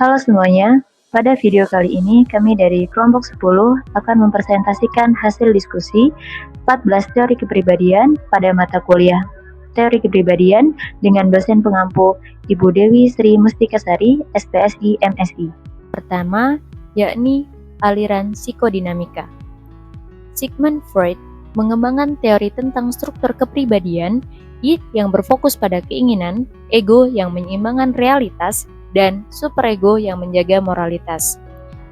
Halo semuanya, pada video kali ini kami dari kelompok 10 akan mempresentasikan hasil diskusi 14 teori kepribadian pada mata kuliah Teori Kepribadian dengan dosen pengampu Ibu Dewi Sri Mustikasari, SPSI MSI. Pertama, yakni aliran psikodinamika. Sigmund Freud mengembangkan teori tentang struktur kepribadian yang berfokus pada keinginan, ego yang menyeimbangkan realitas, dan superego yang menjaga moralitas.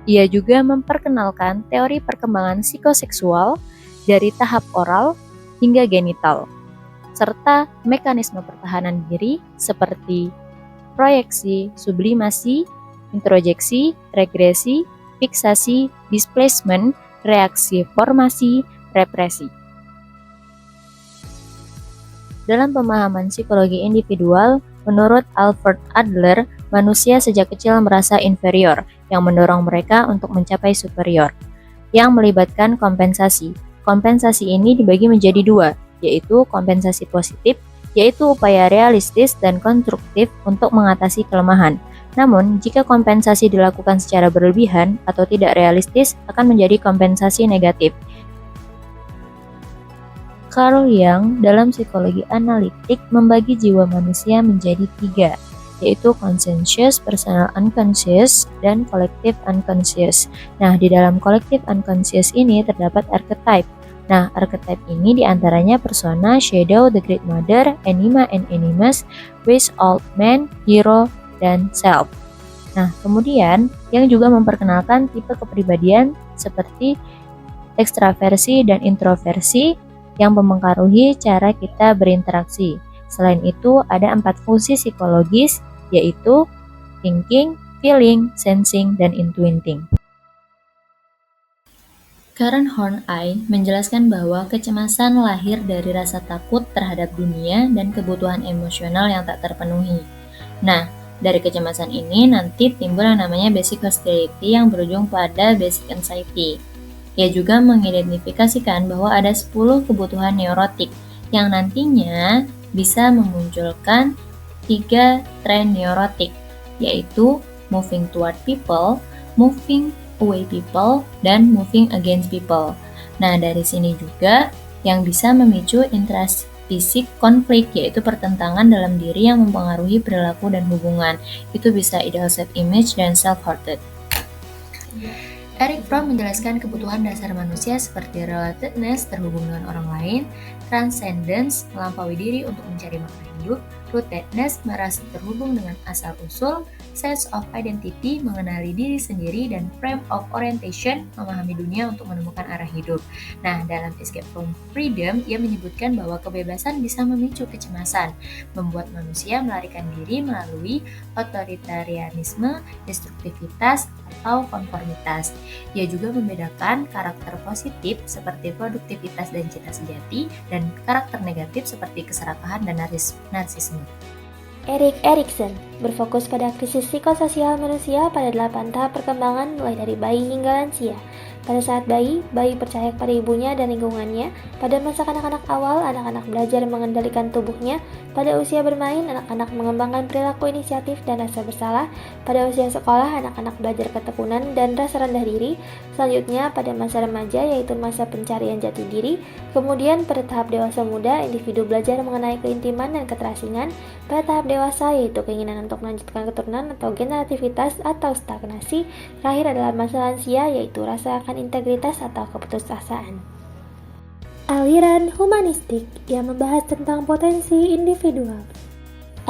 Ia juga memperkenalkan teori perkembangan psikoseksual dari tahap oral hingga genital, serta mekanisme pertahanan diri seperti proyeksi, sublimasi, introjeksi, regresi, fiksasi, displacement, reaksi formasi, represi. Dalam pemahaman psikologi individual, menurut Alfred Adler, manusia sejak kecil merasa inferior, yang mendorong mereka untuk mencapai superior, yang melibatkan kompensasi. Kompensasi ini dibagi menjadi dua, yaitu kompensasi positif, yaitu upaya realistis dan konstruktif untuk mengatasi kelemahan. Namun, jika kompensasi dilakukan secara berlebihan atau tidak realistis, akan menjadi kompensasi negatif. Carl Jung dalam psikologi analitik membagi jiwa manusia menjadi tiga, yaitu conscious, personal unconscious, dan collective unconscious. Nah, di dalam collective unconscious ini terdapat archetype. Nah, archetype ini diantaranya persona, shadow, the great mother, anima and animus, wise old man, hero, dan self. Nah, kemudian yang juga memperkenalkan tipe kepribadian seperti ekstraversi dan introversi yang mempengaruhi cara kita berinteraksi. Selain itu, ada 4 fungsi psikologis, yaitu thinking, feeling, sensing, dan intuiting. Karen Horney menjelaskan bahwa kecemasan lahir dari rasa takut terhadap dunia dan kebutuhan emosional yang tak terpenuhi. Nah, dari kecemasan ini nanti timbul yang namanya basic hostility yang berujung pada basic anxiety. Ia juga mengidentifikasikan bahwa ada 10 kebutuhan neurotik yang nantinya bisa memunculkan 3 tren neurotik, yaitu moving toward people, moving away people, dan moving against people. Nah, dari sini juga yang bisa memicu intrafisik konflik, yaitu pertentangan dalam diri yang mempengaruhi perilaku dan hubungan. Itu bisa ideal self-image dan self-hearted. Eric Fromm menjelaskan kebutuhan dasar manusia seperti relatedness, terhubung dengan orang lain, transcendence, melampaui diri untuk mencari makna hidup, rootedness, merasa terhubung dengan asal-usul, sense of identity, mengenali diri sendiri, dan frame of orientation, memahami dunia untuk menemukan arah hidup. Nah, dalam Escape from Freedom, ia menyebutkan bahwa kebebasan bisa memicu kecemasan, membuat manusia melarikan diri melalui otoritarianisme, destruktivitas, atau konformitas. Ia juga membedakan karakter positif seperti produktivitas dan cita sejati, dan karakter negatif seperti keserakahan dan narsisme. Erik Erikson berfokus pada krisis psikososial manusia pada 8 tahap perkembangan mulai dari bayi hingga lansia. Pada saat bayi percaya kepada ibunya dan lingkungannya. Pada masa kanak-kanak awal, anak-anak belajar mengendalikan tubuhnya. Pada usia bermain, anak-anak mengembangkan perilaku inisiatif dan rasa bersalah. Pada usia sekolah, anak-anak belajar ketekunan dan rasa rendah diri. Selanjutnya, pada masa remaja, yaitu masa pencarian jati diri. Kemudian, pada tahap dewasa muda, individu belajar mengenai keintiman dan keterasingan. Pada tahap dewasa, yaitu keinginan untuk melanjutkan keturunan atau generativitas atau stagnasi. Terakhir adalah masa lansia, yaitu rasa akan integritas atau keputusasaan. Aliran humanistik yang membahas tentang potensi individual.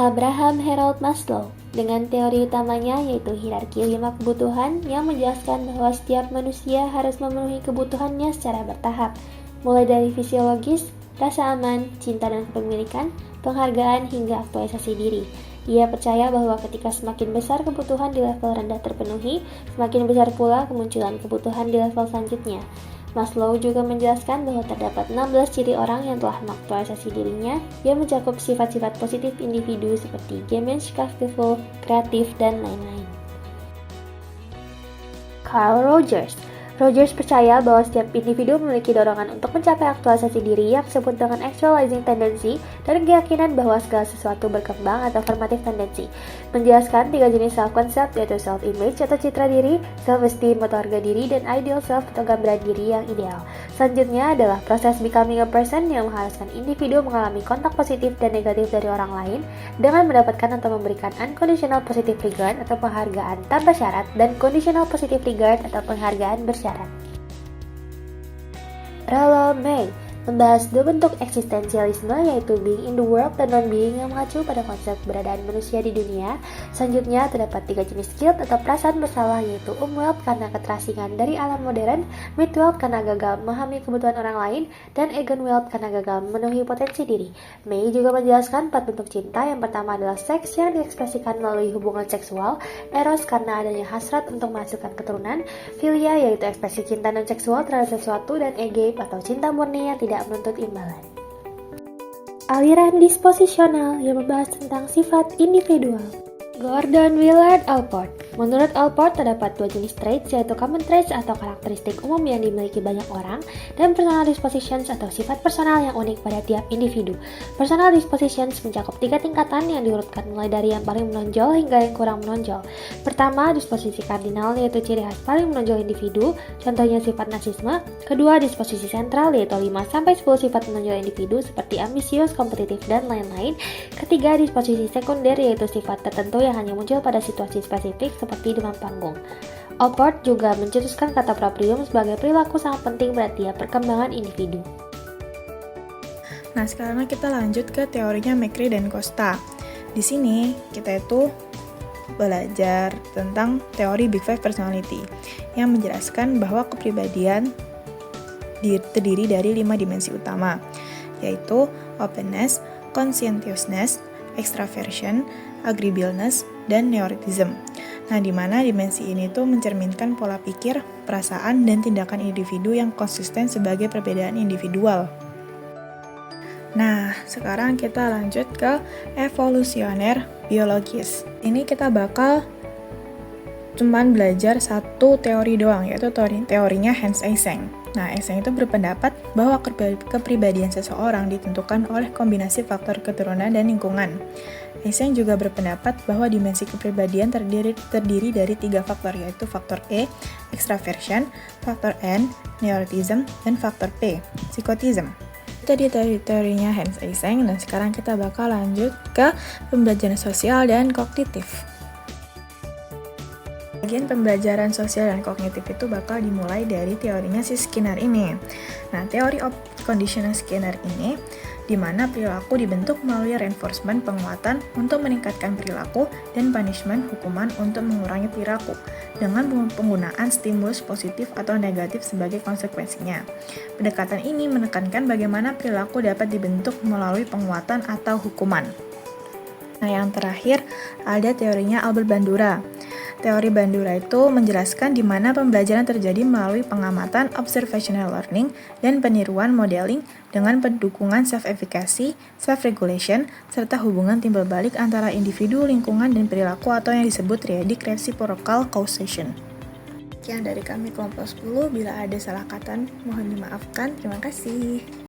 Abraham Harold Maslow dengan teori utamanya yaitu hierarki 5 kebutuhan yang menjelaskan bahwa setiap manusia harus memenuhi kebutuhannya secara bertahap, mulai dari fisiologis, rasa aman, cinta dan kepemilikan, penghargaan hingga aktualisasi diri. Ia percaya bahwa ketika semakin besar kebutuhan di level rendah terpenuhi, semakin besar pula kemunculan kebutuhan di level selanjutnya. Maslow juga menjelaskan bahwa terdapat 16 ciri orang yang telah mengaktualisasi dirinya yang mencakup sifat-sifat positif individu seperti gemisch, skillful, kreatif, dan lain-lain. Carl Rogers Rogers percaya bahwa setiap individu memiliki dorongan untuk mencapai aktualisasi diri yang disebut dengan actualizing tendency dan keyakinan bahwa segala sesuatu berkembang atau formative tendency. Menjelaskan 3 jenis self-concept yaitu self-image atau citra diri, self-esteem atau harga diri, dan ideal self atau gambaran diri yang ideal. Selanjutnya adalah proses becoming a person yang mengharuskan individu mengalami kontak positif dan negatif dari orang lain dengan mendapatkan atau memberikan unconditional positive regard atau penghargaan tanpa syarat dan conditional positive regard atau penghargaan bersyarat. Rollo May membahas dua bentuk eksistensialisme yaitu being in the world dan non-being yang mengacu pada konsep keberadaan manusia di dunia. Selanjutnya terdapat 3 jenis guilt atau perasaan bersalah yaitu wealth karena keterasingan dari alam modern, mid-wealth karena gagal memahami kebutuhan orang lain, dan wealth karena gagal memenuhi potensi diri. May juga menjelaskan 4 bentuk cinta. Yang pertama adalah seks yang diekspresikan melalui hubungan seksual, eros karena adanya hasrat untuk menghasilkan keturunan, philia yaitu ekspresi cinta non seksual terhadap sesuatu, dan agape atau cinta murni yang tidak menuntut imbalan. Aliran disposisional yang membahas tentang sifat individual. Gordon Willard Allport. Menurut Allport, terdapat 2 jenis traits yaitu common traits atau karakteristik umum yang dimiliki banyak orang dan personal dispositions atau sifat personal yang unik pada tiap individu. Personal dispositions mencakup 3 tingkatan yang diurutkan mulai dari yang paling menonjol hingga yang kurang menonjol. Pertama, disposisi kardinal yaitu ciri khas paling menonjol individu, contohnya sifat narsisme. Kedua, disposisi sentral yaitu 5-10 sifat menonjol individu seperti ambisius, kompetitif, dan lain-lain. Ketiga, disposisi sekunder yaitu sifat tertentu yang hanya muncul pada situasi spesifik seperti demam panggung. Allport juga mencetuskan kata proprium sebagai perilaku sangat penting pada tiap perkembangan individu. Nah, sekarang kita lanjut ke teorinya McRae dan Costa. Di sini kita itu belajar tentang teori Big Five Personality yang menjelaskan bahwa kepribadian terdiri dari 5 dimensi utama, yaitu openness, conscientiousness, extraversion, agreeableness, dan neuroticism. Nah, di mana dimensi ini tuh mencerminkan pola pikir, perasaan, dan tindakan individu yang konsisten sebagai perbedaan individual. Nah, sekarang kita lanjut ke evolusioner biologis. Ini kita bakal cuman belajar satu teori doang, yaitu teorinya Hans Eysenck. Nah, Eysenck itu berpendapat bahwa kepribadian seseorang ditentukan oleh kombinasi faktor keturunan dan lingkungan. Eysenck juga berpendapat bahwa dimensi kepribadian terdiri dari 3 faktor, yaitu faktor E, extraversion, faktor N, neuroticism, dan faktor P, psychotism. Itu di teorinya Hans Eysenck, dan sekarang kita bakal lanjut ke pembelajaran sosial dan kognitif. Bagian pembelajaran sosial dan kognitif itu bakal dimulai dari teorinya si Skinner ini. Nah, teori of conditional Skinner ini di mana perilaku dibentuk melalui reinforcement penguatan untuk meningkatkan perilaku dan punishment hukuman untuk mengurangi perilaku dengan penggunaan stimulus positif atau negatif sebagai konsekuensinya. Pendekatan ini menekankan bagaimana perilaku dapat dibentuk melalui penguatan atau hukuman. Nah, yang terakhir ada teorinya Albert Bandura. Teori Bandura itu menjelaskan di mana pembelajaran terjadi melalui pengamatan observational learning dan peniruan modeling dengan pendukungan self-efficacy, self-regulation, serta hubungan timbal balik antara individu, lingkungan, dan perilaku atau yang disebut triadic reciprocal causation. Sekian dari kami kelompok 10, bila ada salah kata mohon dimaafkan. Terima kasih.